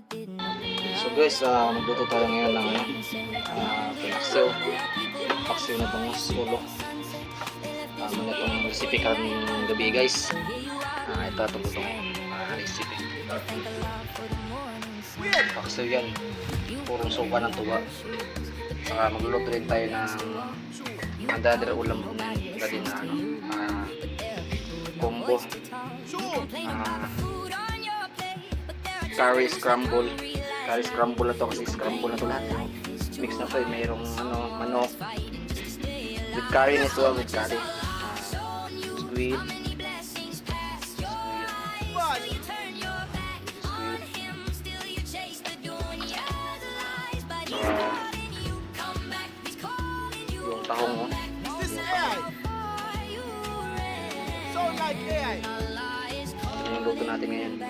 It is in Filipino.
So guys, magluto tayo ngayon ng paksiw. Paksiw na bangus ulo. Muna itong recipe kaming gabi guys. Ito itong luto recipe. Paksiw yan. Purong suka ng tuwa. Saka magluluto rin tayo ng andadra ulam dali na combo. Curry scramble. Curry scramble na to kasi scramble na to lahat. Mix na to, mayroong manok with curry nito, with curry. Squid. Yung tahong mo. Ito yung luto natin ngayon.